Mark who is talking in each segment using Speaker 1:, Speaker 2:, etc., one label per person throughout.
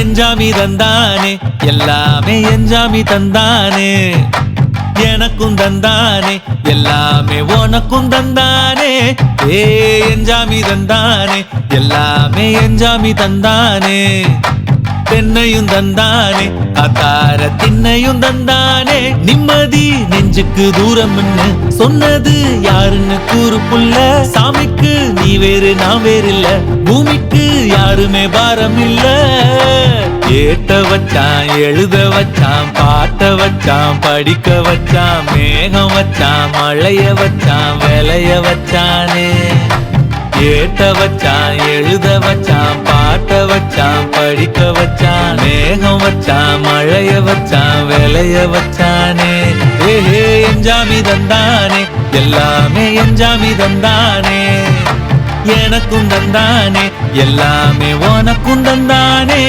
Speaker 1: எஞ்சாமி தந்தானே எல்லாமே எஞ்சாமி தந்தானே எனக்கும் தந்தானே எல்லாமே உனக்கும் தந்தானே ஏ எஞ்சாமி தந்தானே எல்லாமே எஞ்சாமி தந்தானே தென்னையும் தந்தானே அத்தார திண்ணையும் தந்தானே நிம்மதி நெஞ்சுக்கு தூரம்னு சொன்னது யாருன்னு கூறு புள்ள சாமிக்கு நீ வேறு நான் வேறு இல்ல பூமிக்கு யாருமே பாரம் இல்ல ஏட்ட வச்சான் எழுத வச்சான் பாட்ட வச்சான் படிக்க வச்சான் மேகம் வச்சான் மழைய வச்சான் விளைய வச்சானே ஏட்ட வச்சான் எழுத வச்சான் பாட்ட வச்சான் படிக்க வச்சான் மேகம் வச்சான் மழைய வச்சான் விளைய வச்சானே ஏஹே எஞ்சாமி தந்தானே எல்லாமே எஞ்சாமி தந்தானே எனக்கும் தந்தானே எல்லாமே உனக்கும் தந்தானே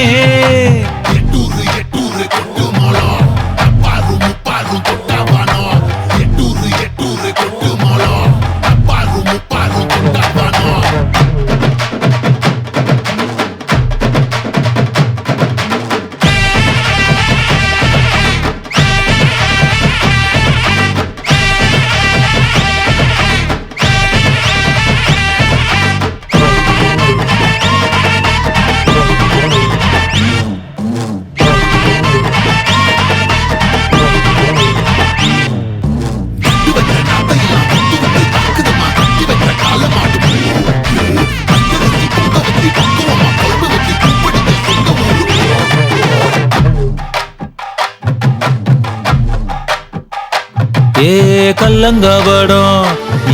Speaker 1: ஏ கல்லங்கபடம்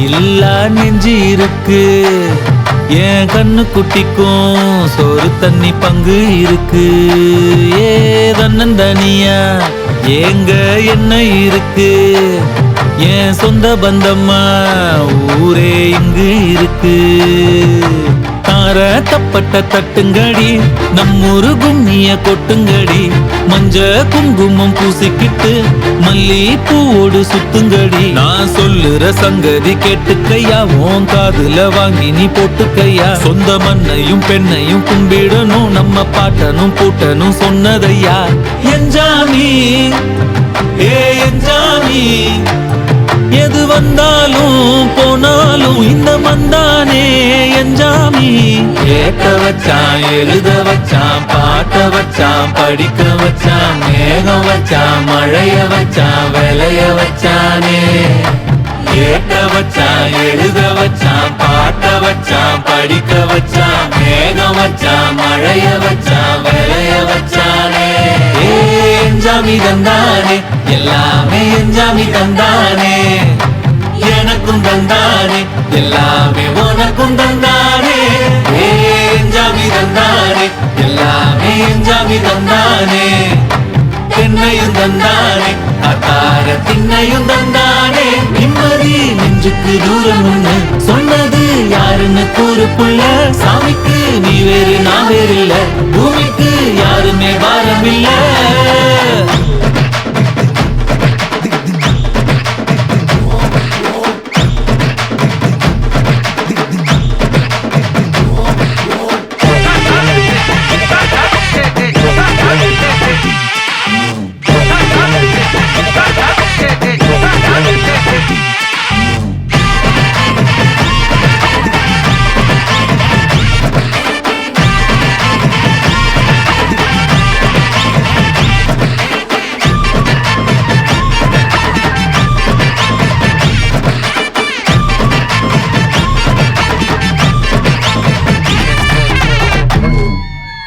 Speaker 1: இல்ல நெஞ்சு இருக்கு என் கண்ணு குட்டிக்கும் சோறு தண்ணி பங்கு இருக்கு ஏ தன்னந்தனியா ஏங்க என்ன இருக்கு என் சொந்த பந்தம்மா ஊரே இங்கு இருக்கு தார தப்பட்ட தட்டுங்கடி நம்மூரு கும்மிய கொட்டுங்கடி மஞ்ச குங்குமம் பூசிக்கிட்டு மல்லி பூவோடு சுத்துங்கடி நான் சொல்லுற சங்கதி கேட்டுக்கையா உன் காதுல வாங்கி நீ போட்டுக்கையா சொந்த மண்ணையும் பெண்ணையும் கும்பிடணும் நம்ம பாட்டனும் பூட்டனும் சொன்னதையா எஞ்சாமி ஏ எஞ்சாமி எது வந்தாலும் போனாலும் இந்த மந்தானே எஞ்சாமி ஏட்ட வச்சான் எழுத வச்சான் பாட்ட வச்சான் படிக்க வச்சான் மேகம் வச்சான் மழைய வச்சான் விளைய வச்சானே ஏட்ட வச்சான் எழுத வச்சான் பாட்ட வச்சான் படிக்க வச்சான் மேகம் வச்சான் மழைய வச்சான் விளைய வச்சானே எஞ்சாமி தந்தானே எல்லாமே எஞ்சாமி தந்தானே எனக்கும் தந்தானே எல்லாமே உனக்கும் தந்தானே எஞ்சாமி தந்தானே எல்லாமே எஞ்சாமி தந்தானே தென்னையும் தந்தானே அத்தார திண்ணையும் தந்தானே நிம்மதி நெஞ்சுக்கு தூரம்னு சொன்னது யாருன்னு கூறு புள்ள சாமிக்கு நீ வேறு நான் வேறு இல்ல பூமிக்கு யாருமே பாரம் இல்ல